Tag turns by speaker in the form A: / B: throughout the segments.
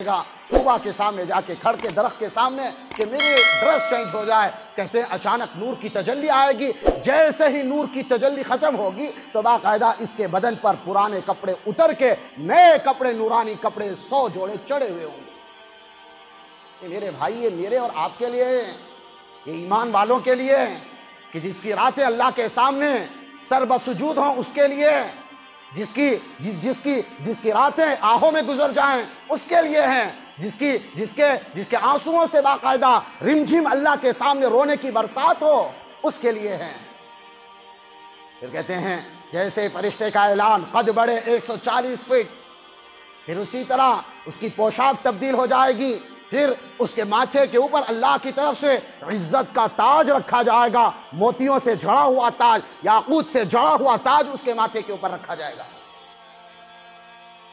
A: گا طوبا کے سامنے جا کے کھڑ کے درخت کے سامنے کہ میری ڈریس چینج ہو جائے. کہتے ہیں اچانک نور کی تجلی آئے گی. جیسے ہی نور کی تجلی ختم ہوگی تو باقاعدہ اس کے بدن پر پرانے کپڑے اتر کے نئے کپڑے، نورانی کپڑے 100 جوڑے چڑھے ہوئے ہوں گے. یہ میرے بھائی، یہ میرے اور آپ کے لیے، یہ ایمان والوں کے لیے کہ جس کی راتیں اللہ کے سامنے سر بسجود ہوں، اس کے لیے. جس کی راتیں آہوں میں گزر جائیں اس کے لیے ہیں. جس کے آنسوؤں سے باقاعدہ رمجھم اللہ کے سامنے رونے کی برسات ہو، اس کے لیے ہیں. پھر کہتے ہیں جیسے فرشتے کا اعلان قد بڑھے 140 فٹ، پھر اسی طرح اس کی پوشاک تبدیل ہو جائے گی. پھر اس کے ماتھے کے اوپر اللہ کی طرف سے عزت کا تاج رکھا جائے گا. موتیوں سے جڑا ہوا تاج، یاقوت سے جڑا ہوا تاج اس کے ماتھے کے اوپر رکھا جائے گا.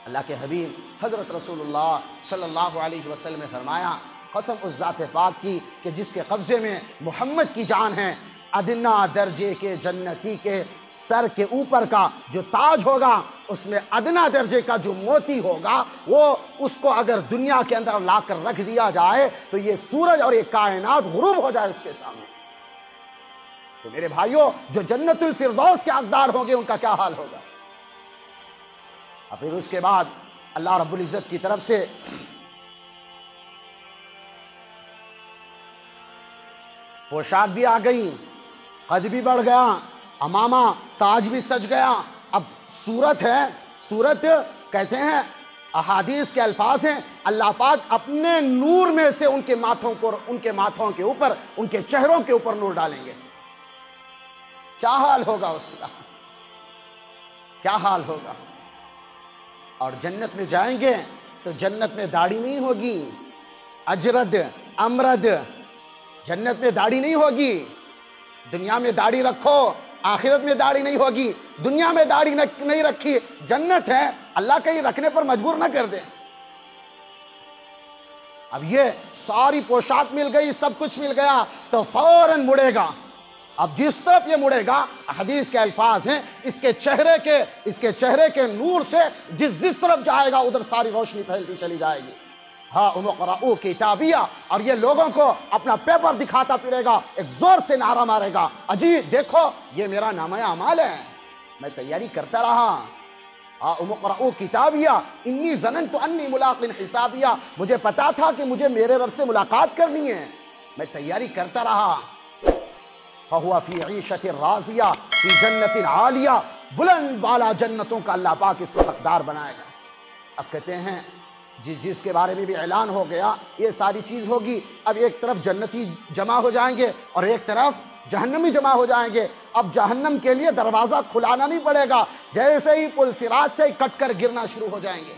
A: اللہ کے حبیب حضرت رسول اللہ صلی اللہ علیہ وسلم نے فرمایا قسم اس ذات پاک کی کہ جس کے قبضے میں محمد کی جان ہے، ادنا درجے کے جنتی کے سر کے اوپر کا جو تاج ہوگا، اس میں ادنا درجے کا جو موتی ہوگا، وہ اس کو اگر دنیا کے اندر لا کر رکھ دیا جائے تو یہ سورج اور یہ کائنات غروب ہو جائے اس کے سامنے. تو میرے بھائیوں، جو جنت الفردوس کے حقدار ہوں گے ان کا کیا حال ہوگا. اور پھر اس کے بعد اللہ رب العزت کی طرف سے پوشاک بھی آ گئی، قد بھی بڑھ گیا، امامہ تاج بھی سج گیا. اب صورت ہے، صورت کہتے ہیں احادیث کے الفاظ ہیں اللہ پاک اپنے نور میں سے ان کے ماتھوں کے اوپر، ان کے چہروں کے اوپر نور ڈالیں گے. کیا حال ہوگا اس کا، کیا حال ہوگا. اور جنت میں جائیں گے تو جنت میں داڑھی نہیں ہوگی، اجرد امرد. جنت میں داڑھی نہیں ہوگی. دنیا میں داڑھی رکھو، آخرت میں داڑھی نہیں ہوگی. دنیا میں داڑھی نہیں رکھی، جنت ہے، اللہ کہیں رکھنے پر مجبور نہ کر دے. اب یہ ساری پوشاک مل گئی، سب کچھ مل گیا تو فوراً مڑے گا. اب جس طرف یہ مڑے گا، حدیث کے الفاظ ہیں اس کے چہرے کے نور سے جس طرف جائے گا ادھر ساری روشنی پھیلتی چلی جائے گی. ہاں اقرؤ کتابیہ، اور یہ لوگوں کو اپنا پیپر دکھاتا پھرے گا، ایک زور سے نعرہ مارے گا، اجی دیکھو یہ میرا نامہ اعمال ہے، میں تیاری کرتا رہا. اقرؤ کتابیہ انی ظننت انی ملاق حسابیہ، مجھے پتا تھا کہ مجھے میرے رب سے ملاقات کرنی ہے، میں تیاری کرتا رہا. فَهُوَ فِي عِيشَةٍ رَاضِيَةٍ فِي جَنَّةٍ عَالِيَةٍ، بلند بالا جنتوں کا اللہ پاک اس کو حقدار بنائے گا. اب کہتے ہیں جس کے بارے میں بھی اعلان ہو گیا یہ ساری چیز ہوگی. اب ایک طرف جنتی جمع ہو جائیں گے اور ایک طرف جہنمی جمع ہو جائیں گے. اب جہنم کے لیے دروازہ کھلانا نہیں پڑے گا، جیسے ہی پل صراط سے کٹ کر گرنا شروع ہو جائیں گے،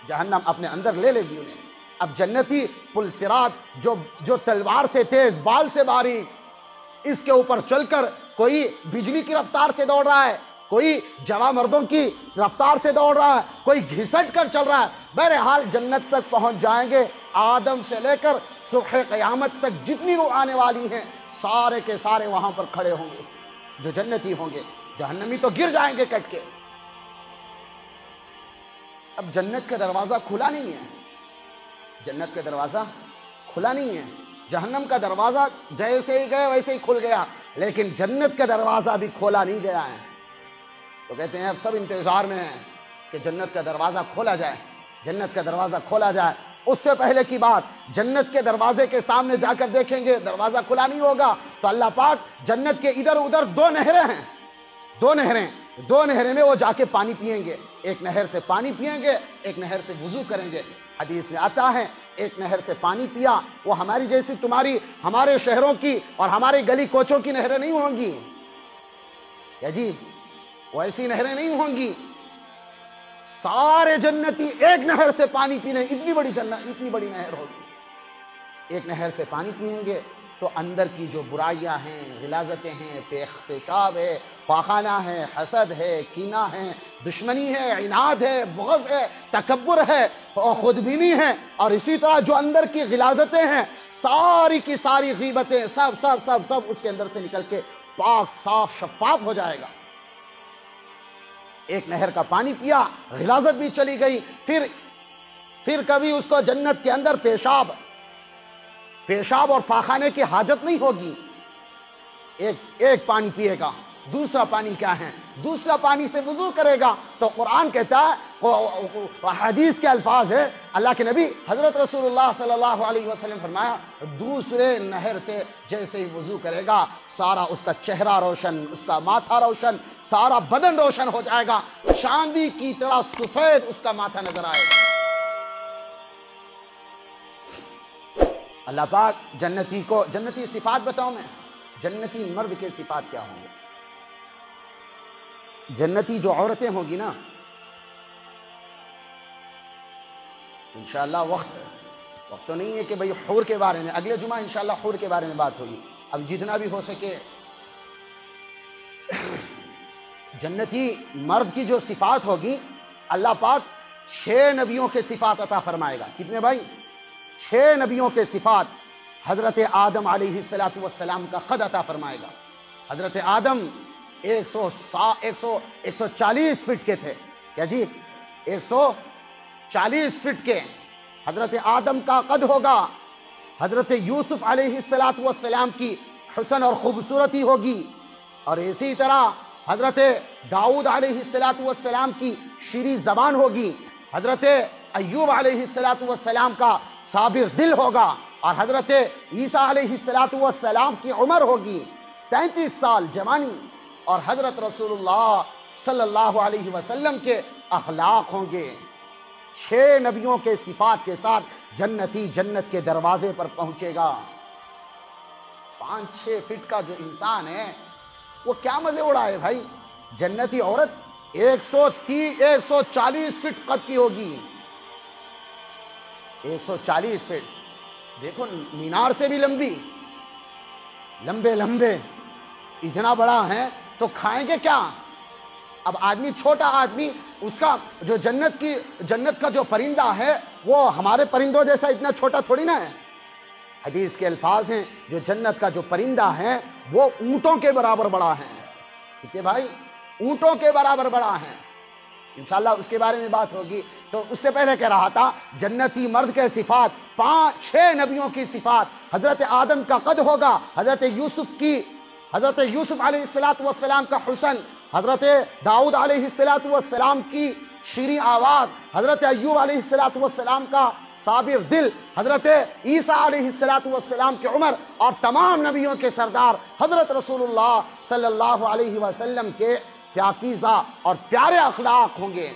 A: جہنم اپنے اندر لے لے گی انہیں. اب جنتی پل صراط جو تلوار سے تیز، بال سے باریک، اس کے اوپر چل کر کوئی بجلی کی رفتار سے دوڑ رہا ہے، کوئی جوان مردوں کی رفتار سے دوڑ رہا ہے، کوئی گھسٹ کر چل رہا ہے. بہرحال جنت تک پہنچ جائیں گے. آدم سے لے کر صبح قیامت تک جتنی روح آنے والی ہیں سارے کے سارے وہاں پر کھڑے ہوں گے جو جنتی ہوں گے. جہنمی تو گر جائیں گے کٹ کے. اب جنت کا دروازہ کھلا نہیں ہے، جنت کا دروازہ کھلا نہیں ہے. جہنم کا دروازہ جیسے ہی گئے ویسے ہی کھل گیا، لیکن جنت کا دروازہ بھی کھولا نہیں گیا ہے. تو کہتے ہیں اب سب انتظار میں ہیں کہ جنت کا دروازہ کھولا جائے، جنت کا دروازہ کھولا جائے. اس سے پہلے کی بات، جنت کے دروازے کے سامنے جا کر دیکھیں گے دروازہ کھلا نہیں ہوگا تو اللہ پاک جنت کے ادھر ادھر دو نہریں میں وہ جا کے پانی پئیں گے. ایک نہر سے پانی پئیں گے، ایک نہر سے وضو کریں گے. حدیث میں آتا ہے ایک نہر سے پانی پیا، وہ ہماری جیسی تمہاری ہمارے شہروں کی اور ہمارے گلی کوچوں کی نہریں نہیں ہوں گی، یا جی ویسی نہریں نہیں ہوں گی. سارے جنتی ایک نہر سے پانی پینے، اتنی بڑی نہر ہوگی. ایک نہر سے پانی پیئیں گے تو اندر کی جو برائیاں ہیں، غلاظتیں ہیں، پیشاب ہے، پاخانہ ہے، حسد ہے، کینہ ہے، دشمنی ہے، عناد ہے، بغض ہے، تکبر ہے اور خودبینی ہے، اور اسی طرح جو اندر کی غلاظتیں ہیں ساری کی ساری غیبتیں سب اس کے اندر سے نکل کے پاک صاف شفاف ہو جائے گا. ایک نہر کا پانی پیا، غلاظت بھی چلی گئی. پھر پھر کبھی اس کو جنت کے اندر پیشاب اور پاخانے کی حاجت نہیں ہوگی. ایک پانی پیے گا. دوسرا پانی کیا ہے؟ دوسرا پانی سے وضو کرے گا. تو قرآن کہتا ہے، حدیث کے الفاظ ہے، اللہ کے نبی حضرت رسول اللہ صلی اللہ علیہ وسلم فرمایا، دوسرے نہر سے جیسے ہی وضو کرے گا، سارا اس کا چہرہ روشن، اس کا ماتھا روشن، سارا بدن روشن ہو جائے گا، چاندی کی طرح سفید اس کا ماتھا نظر آئے گا. اللہ پاک جنتی صفات بتاؤں میں، جنتی مرد کے صفات کیا ہوں گے؟ جنتی جو عورتیں ہوں گی نا، انشاءاللہ وقت تو نہیں ہے کہ بھئی حور کے بارے میں، اگلے جمعہ انشاءاللہ حور کے بارے میں بات ہوگی. اب جتنا بھی ہو سکے جنتی مرد کی جو صفات ہوگی، اللہ پاک 6 نبیوں کے صفات عطا فرمائے گا. کتنے بھائی؟ 6 نبیوں کے صفات. حضرت آدم علیہ السلام کا قد عطا فرمائے گا. حضرت آدم 140 فٹ کے تھے. کیا جی؟ 140 فٹ کے حضرت آدم کا قد ہوگا. حضرت یوسف علیہ السلام کی حسن اور خوبصورتی ہوگی. اور اسی طرح حضرت داؤد علیہ السلام کی شیریں زبان ہوگی. حضرت ایوب علیہ السلام کا صابر دل ہوگا. اور حضرت عیسیٰ علیہ السلام کی عمر ہوگی 33 سال جوانی. اور حضرت رسول اللہ صلی اللہ علیہ وسلم کے اخلاق ہوں گے. 6 نبیوں کے صفات کے ساتھ جنتی جنت کے دروازے پر پہنچے گا. 5-6 فٹ کا جو انسان ہے وہ کیا مزے اڑائے بھائی؟ جنتی عورت 140 فٹ قد کی ہوگی. 140 فٹ. دیکھو مینار سے بھی لمبی، لمبے اتنا بڑا ہے تو کھائیں گے کیا؟ اب آدمی، چھوٹا آدمی، اس کا جو جنت کا جو پرندہ ہے وہ ہمارے پرندوں جیسا اتنا چھوٹا تھوڑی نہ ہے. حدیث کے الفاظ ہیں، جو جنت کا جو پرندہ ہے وہ اونٹوں کے برابر بڑا ہے. ٹھیک ہے بھائی؟ اونٹوں کے برابر بڑا ہے. انشاءاللہ اس کے بارے میں بات ہوگی. تو اس سے پہلے کہہ رہا تھا جنتی مرد کے صفات، 5-6 نبیوں کی صفات. حضرت آدم کا قد ہوگا. حضرت یوسف علیہ السلام کا حسن. حضرت داؤد علیہ السلام کی شیریں آواز. حضرت ایوب علیہ السلام کا صابر دل. حضرت عیسیٰ علیہ السلام کی عمر. اور تمام نبیوں کے سردار حضرت رسول اللہ صلی اللہ علیہ وسلم کے پاکیزہ اور پیارے اخلاق ہوں گے.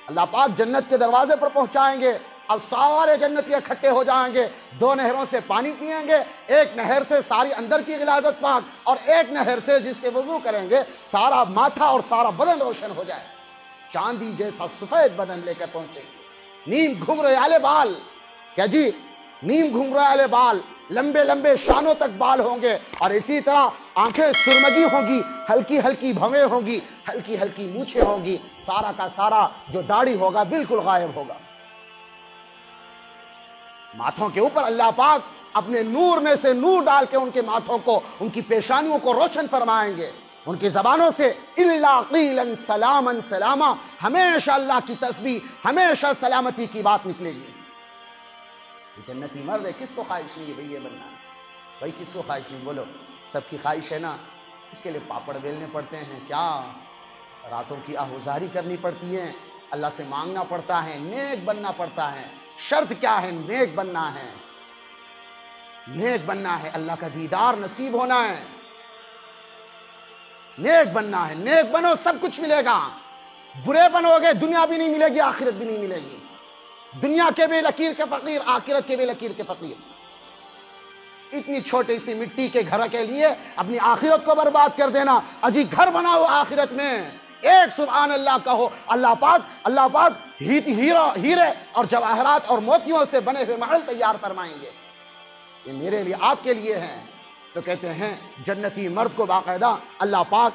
A: اللہ پاک جنت کے دروازے پر پہنچائیں گے. اب سارے جنتی اکٹھے ہو جائیں گے. 2 نہروں سے پانی پئیں گے. ایک نہر سے ساری اندر کی غلاظت پاک، اور ایک نہر سے جس سے وضو کریں گے سارا ماتھا اور سارا بدن روشن ہو جائے. چاندی جیسا سفید بدن لے کر پہنچیں گے. نیم گھنگرے والے بال. کیا جی؟ نیم گھنگرے والے بال، لمبے شانوں تک بال ہوں گے. اور اسی طرح آنکھیں سرمگی ہوں گی، ہلکی بھویں ہوں گی، ہلکی مونچھیں ہوں گی. سارا کا سارا جو داڑھی ہوگا بالکل غائب ہوگا. ماتھوں کے اوپر اللہ پاک اپنے نور میں سے نور ڈال کے ان کے ماتھوں کو، ان کی پیشانیوں کو روشن فرمائیں گے. ان کی زبانوں سے الا قیلا سلاما سلاما، ہمیشہ اللہ کی تسبیح، ہمیشہ سلامتی کی بات نکلے گی. جنتی مرد ہے، کس کو خواہش نہیں ہے بھئی یہ بننا؟ بھئی کس کو خواہش نہیں؟ بولو. سب کی خواہش ہے نا. اس کے لیے پاپڑ بیلنے پڑتے ہیں، کیا راتوں کی آہوزاری کرنی پڑتی ہے، اللہ سے مانگنا پڑتا ہے، نیک بننا پڑتا ہے. شرط کیا ہے؟ نیک بننا ہے. نیک بننا ہے، اللہ کا دیدار نصیب ہونا ہے. نیک بننا ہے. نیک بنو سب کچھ ملے گا. برے بنو گے دنیا بھی نہیں ملے گی، آخرت بھی نہیں ملے گی. دنیا کے بھی لکیر کے فقیر، آخرت کے بھی لکیر کے فقیر. اتنی چھوٹی سی مٹی کے گھر کے لیے اپنی آخرت کو برباد کر دینا. اجی گھر بناؤ آخرت میں، ایک سبحان اللہ کہو. اللہ پاک ہیرے اور جواہرات اور موتیوں سے بنے ہوئے محل تیار فرمائیں گے. یہ میرے لیے، آپ کے لیے ہیں. تو کہتے ہیں جنتی مرد کو باقاعدہ اللہ پاک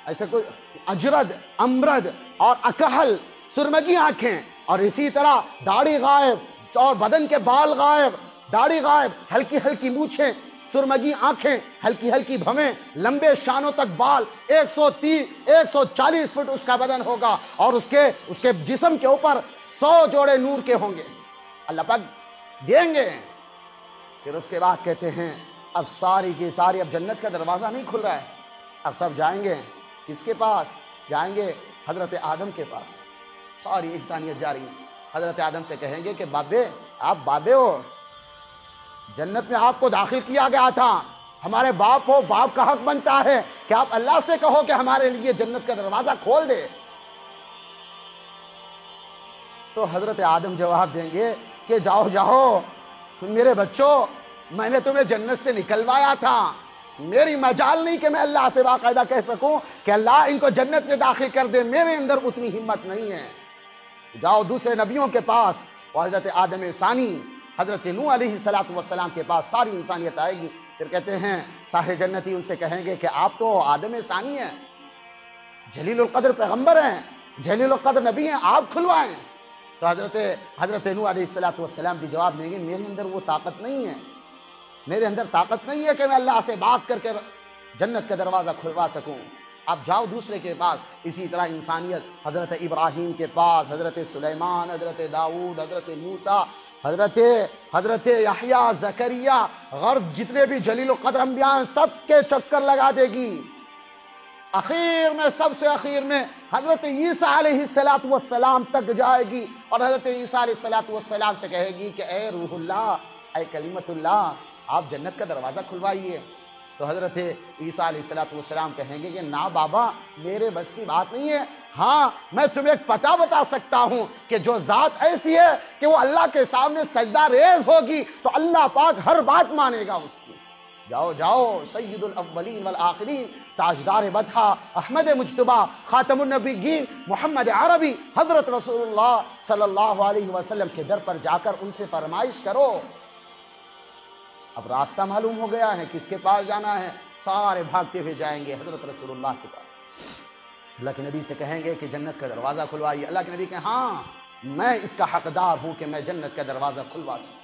A: ایسے کوئی اجرد، امرد اور اکحل، سرمگی آنکھیں، اور اسی طرح داڑھی غائب اور بدن کے بال غائب، داڑھی غائب، ہلکی مونچھیں، سرمگی آنکھیں، ہلکی بھویں، لمبے شانوں تک بال. 140 فٹ اس کا بدن ہوگا. اور اس کے جسم کے اوپر 100 جوڑے نور کے ہوں گے، اللہ پاک دیں گے۔ پھر اس کے بعد کہتے ہیں اب ساری کی ساری، اب جنت کا دروازہ نہیں کھل رہا ہے، اب سب جائیں گے کس کے پاس؟ جائیں گے حضرت آدم کے پاس۔ ساری انسانیت جا رہی ہے، حضرت آدم سے کہیں گے کہ بابے، آپ بابے ہو، جنت میں آپ کو داخل کیا گیا تھا، ہمارے باپ ہو، باپ کا حق بنتا ہے کہ آپ اللہ سے کہو کہ ہمارے لیے جنت کا دروازہ کھول دے۔ تو حضرت آدم جواب دیں گے کہ جاؤ جاؤ میرے بچوں، میں نے تمہیں جنت سے نکلوایا تھا، میری مجال نہیں کہ میں اللہ سے باقاعدہ کہہ سکوں کہ اللہ ان کو جنت میں داخل کر دے، میرے اندر اتنی ہمت نہیں ہے۔ جاؤ دوسرے نبیوں کے پاس، اور حضرت آدم ثانی حضرت نوح علیہ السلام کے پاس ساری انسانیت آئے گی۔ پھر کہتے ہیں سارے جنتی ان سے کہیں گے کہ آپ تو آدم ثانی ہیں، جلیل القدر پیغمبر ہیں، جلیل القدر نبی ہیں، آپ کھلوائیں۔ تو حضرت نوح علیہ السلام بھی جواب دیں گے میرے اندر وہ طاقت نہیں ہے، میرے اندر طاقت نہیں ہے کہ میں اللہ سے بات کر کے جنت کا دروازہ کھلوا سکوں۔ آپ جاؤ دوسرے کے پاس۔ اسی طرح انسانیت حضرت ابراہیم کے پاس، حضرت سلیمان، حضرت داؤد، حضرت موسیٰ، حضرت یحییٰ، زکریا، غرض جتنے بھی جلیل القدر انبیاء ہیں سب کے چکر لگا دے گی۔ اخیر میں، سب سے اخیر میں حضرت عیسیٰ علیہ السلام تک جائے گی، اور حضرت عیسیٰ علیہ السلام سے کہے گی کہ اے روح اللہ، اے کلمت اللہ، آپ جنت کا دروازہ کھلوائیے۔ تو حضرت عیسیٰ علیہ السلام کہیں گے کہ نا بابا، میرے بس کی بات نہیں ہے، ہاں میں تمہیں ایک پتہ بتا سکتا ہوں کہ جو ذات ایسی ہے کہ وہ اللہ کے سامنے سجدہ ریز ہوگی تو اللہ پاک ہر بات مانے گا اس کی۔ جاؤ جاؤ، سید الاولین والآخرین، تاجدار بدھا، احمد مجتبیٰ، خاتم النبیین، محمد عربی، حضرت رسول اللہ صلی اللہ علیہ وسلم کے در پر جا کر ان سے فرمائش کرو۔ اب راستہ معلوم ہو گیا ہے کس کے پاس جانا ہے، سارے بھاگتے ہوئے جائیں گے حضرت رسول اللہ کے پاس۔ اللہ کے نبی سے کہیں گے کہ جنت کا دروازہ کھلوائیے۔ اللہ کے نبی کہیں ہاں میں اس کا حقدار ہوں کہ میں جنت کا دروازہ کھلوا سکوں۔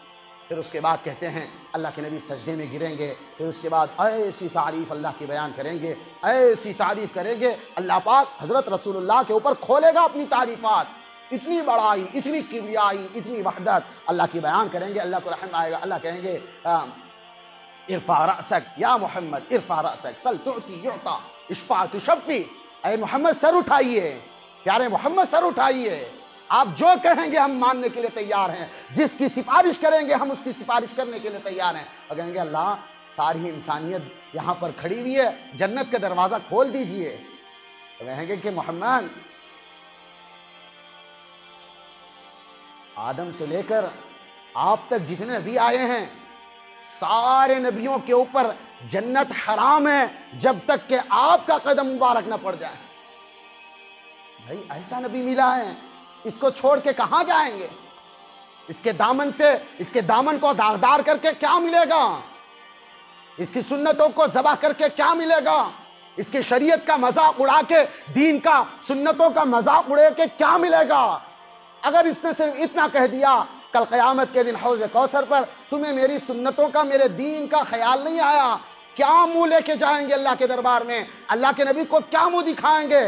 A: پھر اس کے بعد کہتے ہیں اللہ کے نبی سجدے میں گریں گے، پھر اس کے بعد ایسی تعریف اللہ کی بیان کریں گے، ایسی تعریف کریں گے، اللہ پاک حضرت رسول اللہ کے اوپر کھولے گا اپنی تعریفات، اتنی بڑائی، اتنی کبریائی، اتنی وحدت اللہ کی بیان کریں گے۔ اللہ کو رحم آئے گا، اللہ کہیں گے ارفع رأسک یا محمد، ارفع رأسک، سل تعطی یعطا، اشفع تشفی، اے محمد سر اٹھائیے، پیارے محمد سر اٹھائیے، آپ جو کہیں گے ہم ماننے کے لیے تیار ہیں، جس کی سفارش کریں گے ہم اس کی سفارش کرنے کے لیے تیار ہیں۔ اور کہیں گے اللہ ساری انسانیت یہاں پر کھڑی ہوئی ہے، جنت کا دروازہ کھول دیجئے۔ تو کہیں گے کہ محمد، آدم سے لے کر آپ تک جتنے نبی آئے ہیں سارے نبیوں کے اوپر جنت حرام ہے جب تک کہ آپ کا قدم مبارک نہ پڑ جائے۔ بھائی ایسا نبی ملا ہے، اس کو چھوڑ کے کہاں جائیں گے؟ اس کے دامن کو داغدار کر کے کیا ملے گا؟ اس کی سنتوں کو ذبح کر کے کیا ملے گا؟ اس کی شریعت کا مذاق اڑا کے، دین کا، سنتوں کا مذاق اڑے کے کیا ملے گا؟ اگر اس نے صرف اتنا کہہ دیا کل قیامت کے دن حوض کوثر پر تمہیں میری سنتوں کا، میرے دین کا خیال نہیں آیا، کیا منہ لے کے جائیں گے اللہ کے دربار میں؟ اللہ کے نبی کو کیا منہ دکھائیں گے؟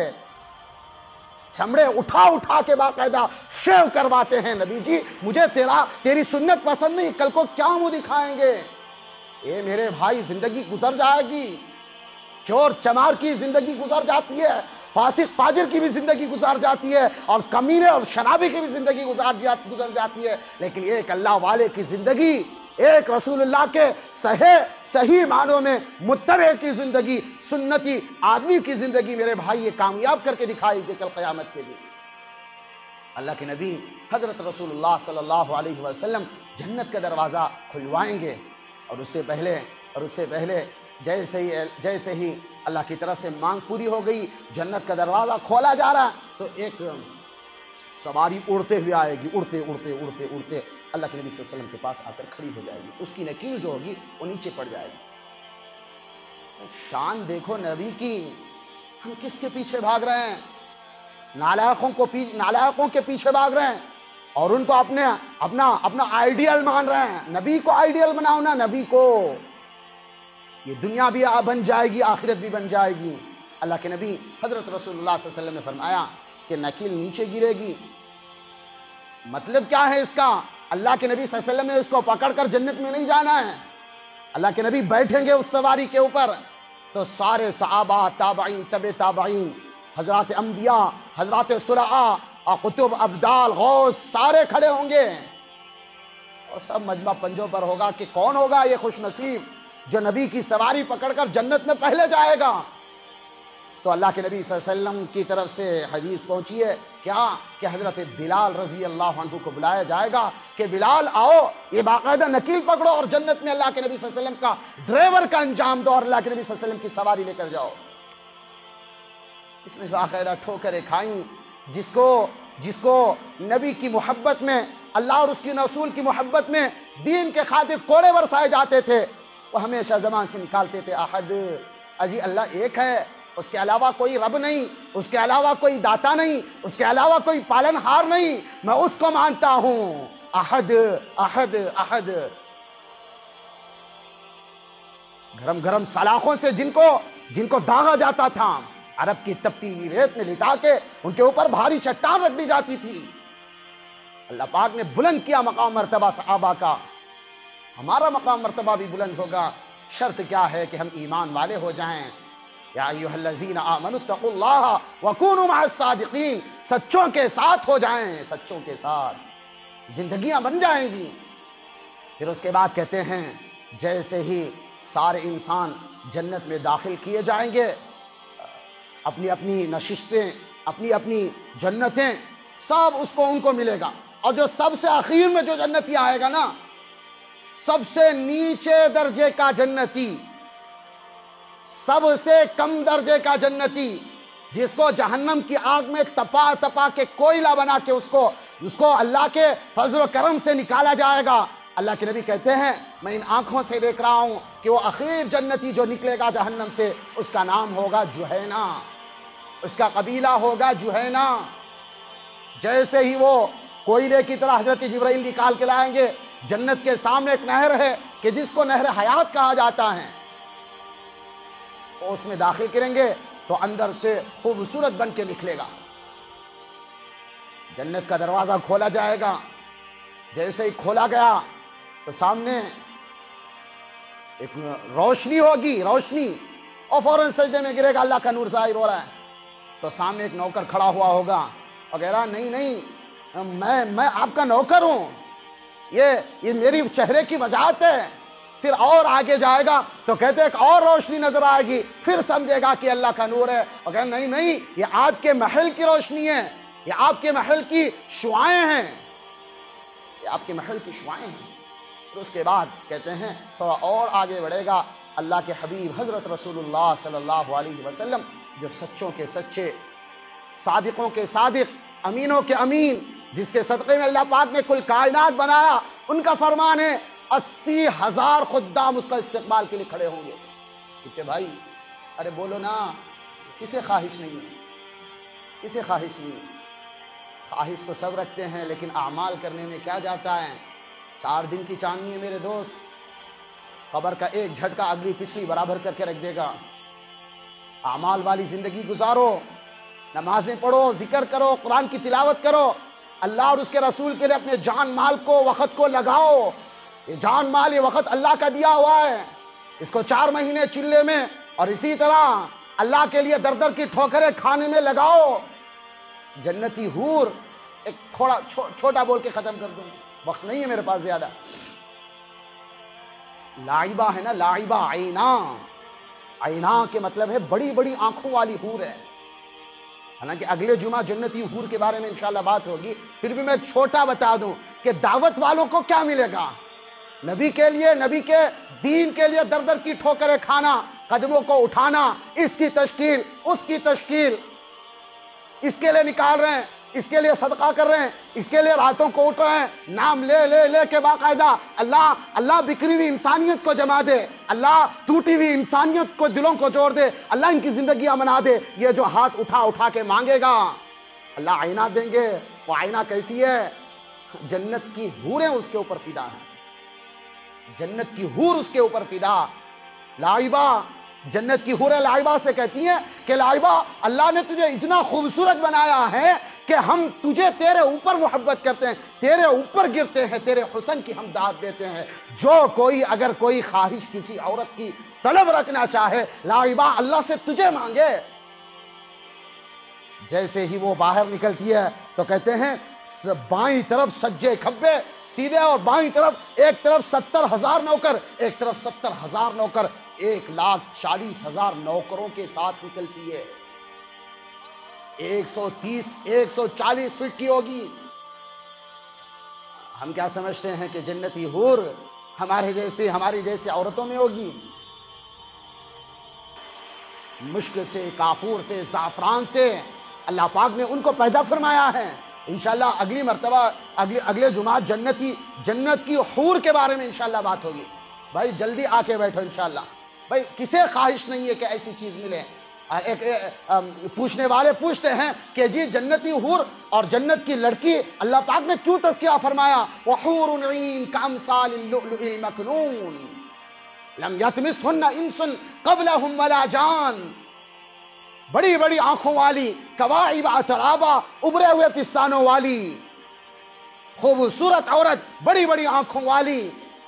A: چمڑے اٹھا اٹھا کے باقاعدہ شیو کرواتے ہیں، نبی جی مجھے تیری سنت پسند نہیں، کل کو کیا منہ دکھائیں گے؟ اے میرے بھائی، زندگی گزر جائے گی، چور چمار کی زندگی گزر جاتی ہے، فاسق فاجر کی بھی زندگی گزار جاتی ہے، اور کمینے اور شرابی کی بھی زندگی گزر جاتی ہے، لیکن ایک اللہ والے کی زندگی، ایک رسول اللہ کے صحیح معنوں میں متبع کی زندگی، سنتی آدمی کی زندگی میرے بھائی یہ کامیاب کر کے دکھائے گی کل قیامت کے دن۔ اللہ کے نبی حضرت رسول اللہ صلی اللہ علیہ وسلم جنت کا دروازہ کھلوائیں گے، اور اس سے پہلے جیسے ہی اللہ کی طرف سے مانگ پوری ہو گئی، جنت کا دروازہ کھولا جا رہا تو ایک سواری اڑتے ہوئے آئے گی، اڑتے اللہ کے نبی صلی اللہ علیہ وسلم کے پاس آ کر کھڑی ہو جائے گی، اس کی نکیل جو ہوگی وہ نیچے پڑ جائے گی۔ شان دیکھو نبی کی، ہم کس کے پیچھے بھاگ رہے ہیں؟ نالائقوں کے پیچھے بھاگ رہے ہیں، اور ان کو اپنا آئیڈیل مان رہے ہیں۔ نبی کو آئیڈیل بناؤ نا، نبی کو، یہ دنیا بھی بن جائے گی، آخرت بھی بن جائے گی۔ اللہ کے نبی حضرت رسول اللہ صلی اللہ علیہ وسلم نے فرمایا کہ نکیل نیچے گرے گی، مطلب کیا ہے اس کا؟ اللہ کے نبی صلی اللہ علیہ وسلم نے اس کو پکڑ کر جنت میں نہیں جانا ہے. اللہ کے نبی بیٹھیں گے اس سواری کے اوپر تو سارے صحابہ، تابعین، تبع تابعین، حضرات انبیاء، حضرات صلحاء، قطب، ابدال، غوث، سارے کھڑے ہوں گے اور سب مجمع پنجوں پر ہوگا کہ کون ہوگا یہ خوش نصیب جو نبی کی سواری پکڑ کر جنت میں پہلے جائے گا. تو اللہ کے نبی صلی اللہ علیہ وسلم کی طرف سے حدیث پہنچی ہے کیا کہ حضرت بلال رضی اللہ عنہ کو بلایا جائے گا کہ بلال آؤ، یہ باقاعدہ نکیل پکڑو اور جنت میں اللہ کے نبی صلی اللہ علیہ وسلم کا ڈرائیور کا انجام دو اور اللہ کے نبی صلی اللہ علیہ وسلم کی سواری لے کر جاؤ. اس نے باقاعدہ ٹھوکریں کھائیں. جس کو نبی کی محبت میں، اللہ اور اس کی رسول کی محبت میں دین کے خاطر کوڑے برسائے جاتے تھے، وہ ہمیشہ زبان سے نکالتے تھے احد، اجی اللہ ایک ہے، اس کے علاوہ کوئی رب نہیں، اس کے علاوہ کوئی داتا نہیں، اس کے علاوہ کوئی پالن ہار نہیں، میں اس کو مانتا ہوں، احد احد احد. گرم گرم سلاخوں سے جن کو داغا جاتا تھا، عرب کی تپتی ہوئی ریت میں لٹا کے ان کے اوپر بھاری چٹان رکھ دی جاتی تھی. اللہ پاک نے بلند کیا مقام مرتبہ صحابہ کا. ہمارا مقام مرتبہ بھی بلند ہوگا. شرط کیا ہے کہ ہم ایمان والے ہو جائیں. یا ایھا الذین آمنوا اتقوا اللہ وکونوا مع الصادقین، سچوں کے ساتھ ہو جائیں، سچوں کے ساتھ زندگیاں بن جائیں گی. پھر اس کے بعد کہتے ہیں جیسے ہی سارے انسان جنت میں داخل کیے جائیں گے، اپنی اپنی نشستیں، اپنی اپنی جنتیں، سب ان کو ملے گا. اور جو سب سے آخر میں جو جنتی آئے گا نا، سب سے نیچے درجے کا جنتی، سب سے کم درجے کا جنتی، جس کو جہنم کی آگ میں تپا کے کوئلہ بنا کے اس کو اللہ کے فضل و کرم سے نکالا جائے گا. اللہ کے نبی کہتے ہیں میں ان آنکھوں سے دیکھ رہا ہوں کہ وہ اخیر جنتی جو نکلے گا جہنم سے، اس کا نام ہوگا جہینہ، اس کا قبیلہ ہوگا جہینہ. جیسے ہی وہ کوئلے کی طرح حضرت جبرائیل نکال کے لائیں گے، جنت کے سامنے ایک نہر ہے کہ جس کو نہر حیات کہا جاتا ہے، اس میں داخل کریں گے تو اندر سے خوبصورت بن کے نکلے گا. جنت کا دروازہ کھولا جائے گا. جیسے ہی کھولا گیا تو سامنے ایک روشنی ہوگی، روشنی، اور فوراً سجدے میں گرے گا. اللہ کا نور ظاہر ہو رہا ہے تو سامنے ایک نوکر کھڑا ہوا ہوگا اور کہہ رہا نہیں میں آپ کا نوکر ہوں، یہ میری چہرے کی وجاہت ہے. پھر اور آگے جائے گا تو کہتے ایک اور روشنی نظر آئے گی، پھر سمجھے گا کہ اللہ کا نور ہے اور کہتے نہیں یہ آپ کے محل کی روشنی ہے، یہ آپ کے محل کی شعائیں ہیں، یہ آپ کے محل کی شعائیں ہیں. پھر اس کے بعد کہتے ہیں تھوڑا اور آگے بڑھے گا اللہ کے حبیب حضرت رسول اللہ صلی اللہ علیہ وسلم، جو سچوں کے سچے، صادقوں کے صادق، امینوں کے امین، جس کے صدقے میں اللہ پاک نے کل کائنات بنایا. ان کا فرمان ہے 80,000 خدام اس کا استقبال کے لیے کھڑے ہوں گے. کہ بھائی ارے بولو نا، کسے خواہش نہیں ہے، کسے خواہش نہیں ہے؟ خواہش تو سب رکھتے ہیں لیکن اعمال کرنے میں کیا جاتا ہے. 4 دن کی چاندنی ہے میرے دوست، خبر کا ایک جھٹکا اگلی پچھلی برابر کر کے رکھ دے گا. اعمال والی زندگی گزارو، نمازیں پڑھو، ذکر کرو، قرآن کی تلاوت کرو، اللہ اور اس کے رسول کے لیے اپنے جان مال کو، وقت کو لگاؤ. یہ جان مال، یہ وقت اللہ کا دیا ہوا ہے، اس کو 4 مہینے چلے میں اور اسی طرح اللہ کے لیے در در کی ٹھوکریں کھانے میں لگاؤ. جنتی حور، ایک تھوڑا چھوٹا بول کے ختم کر دوں، وقت نہیں ہے میرے پاس زیادہ. لاعبہ ہے نا، لاعبہ، عینا، عینا کے مطلب ہے بڑی بڑی آنکھوں والی حور ہے. حالانکہ اگلے جمعہ جنتی حور کے بارے میں انشاءاللہ بات ہوگی، پھر بھی میں چھوٹا بتا دوں کہ دعوت والوں کو کیا ملے گا. نبی کے لیے، نبی کے دین کے لیے در در کی ٹھوکریں کھانا، قدموں کو اٹھانا، اس کی تشکیل، اس کی تشکیل، اس کے لیے نکال رہے ہیں، اس کے لیے صدقہ کر رہے ہیں، اس کے لیے راتوں کو اٹھ رہے ہیں، نام لے لے لے کے باقاعدہ اللہ بکھری ہوئی انسانیت کو جما دے، اللہ ٹوٹی ہوئی انسانیت کو دلوں کو جوڑ دے، اللہ ان کی زندگیاں بنا دے. یہ جو ہاتھ اٹھا کے مانگے گا اللہ آئینہ دیں گے. وہ آئینہ کیسی ہے؟ جنت کی حوریں اس کے اوپر فدا ہیں، جنت کی حور اس کے اوپر فدا. لائبہ، جنت کی حوریں لائبہ سے کہتی ہیں کہ لائبہ اللہ نے تجھے اتنا خوبصورت بنایا ہے کہ ہم تجھے تیرے اوپر محبت کرتے ہیں، تیرے اوپر گرتے ہیں، تیرے حسن کی ہم داد دیتے ہیں۔ جو کوئی اگر کوئی خواہش کسی عورت کی طلب رکھنا چاہے لاعبہ اللہ سے تجھے مانگے۔ جیسے ہی وہ باہر نکلتی ہے تو کہتے ہیں بائیں طرف سجے کھبے سیدھے، اور بائیں طرف ایک طرف 70,000 نوکر، ایک طرف 70,000 نوکر، 1,40,000 نوکروں کے ساتھ نکلتی ہے۔ 140 فٹ کی ہوگی۔ ہم کیا سمجھتے ہیں کہ جنتی حور ہماری جیسے عورتوں میں ہوگی؟ مشک سے، کافور سے، زعفران سے اللہ پاک نے ان کو پیدا فرمایا ہے۔ انشاءاللہ اگلی مرتبہ اگلے جمعہ جنت کی حور کے بارے میں انشاءاللہ بات ہوگی۔ بھائی جلدی آ کے بیٹھو انشاءاللہ۔ بھائی کسے خواہش نہیں ہے کہ ایسی چیز ملے؟ پوچھنے والے پوچھتے ہیں کہ جی جنتی حور اور جنت کی لڑکی اللہ پاک نے کیوں تذکرہ فرمایا؟ وحور عین کامثال اللؤلؤ المکنون لم یطمثہن انس قبلہم ولا جان۔ بڑی بڑی آنکھوں والی، کواعب اترابا، ابھرے ہوئے پستانوں والی خوبصورت عورت، بڑی بڑی آنکھوں والی،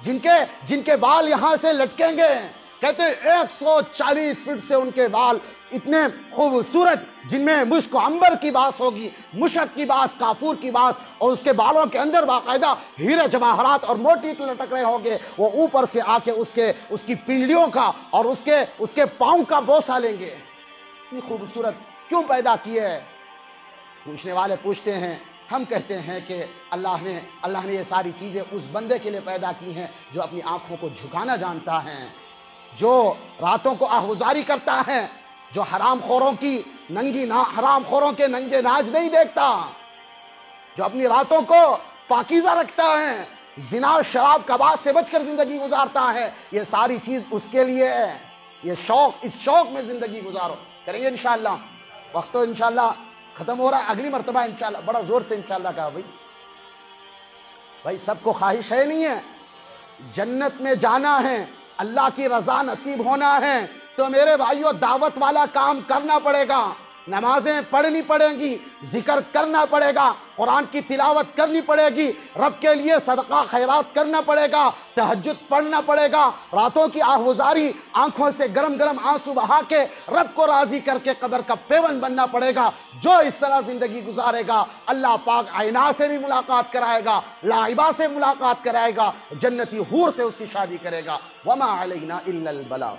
A: جن کے بال یہاں سے لٹکیں گے، کہتے ہیں 140 فٹ سے ان کے بال اتنے خوبصورت، جن میں مشک و عنبر کی باس ہوگی، مشک کی باس، کافور کی باس، اور اس کے بالوں کے اندر باقاعدہ ہیرے جواہرات اور موتی لٹک رہے ہوں گے۔ وہ اوپر سے آ کے اس کی پنڈلیوں کا اور اس کے پاؤں کا بوسہ لیں گے۔ اتنی خوبصورت کیوں پیدا کی ہے؟ پوچھنے والے پوچھتے ہیں، ہم کہتے ہیں کہ اللہ نے یہ ساری چیزیں اس بندے کے لیے پیدا کی ہیں جو اپنی آنکھوں کو جھکانا جانتا ہے، جو راتوں کو آہوزاری کرتا ہے، جو حرام خوروں کے ننگے ناچ نہیں دیکھتا، جو اپنی راتوں کو پاکیزہ رکھتا ہے، زنا شراب کباب سے بچ کر زندگی گزارتا ہے۔ یہ ساری چیز اس کے لیے ہے۔ اس شوق میں زندگی گزارو۔ کریں گے انشاءاللہ؟ وقت تو انشاءاللہ ختم ہو رہا ہے، اگلی مرتبہ انشاءاللہ بڑا زور سے انشاءاللہ کہا۔ بھائی سب کو خواہش ہے نہیں ہے؟ جنت میں جانا ہے، اللہ کی رضا نصیب ہونا ہے، تو میرے بھائیوں دعوت والا کام کرنا پڑے گا، نمازیں پڑھنی پڑیں گی، ذکر کرنا پڑے گا، قرآن کی تلاوت کرنی پڑے گی، رب کے لیے صدقہ خیرات کرنا پڑے گا، تہجد پڑھنا پڑے گا، راتوں کی آہوزاری، آنکھوں سے گرم گرم آنسو بہا کے رب کو راضی کر کے قبر کا پیون بننا پڑے گا۔ جو اس طرح زندگی گزارے گا اللہ پاک عائنہ سے بھی ملاقات کرائے گا، لاعبہ سے ملاقات کرائے گا، جنتی حور سے اس کی شادی کرے گا۔ وما علینا الا البلاغ۔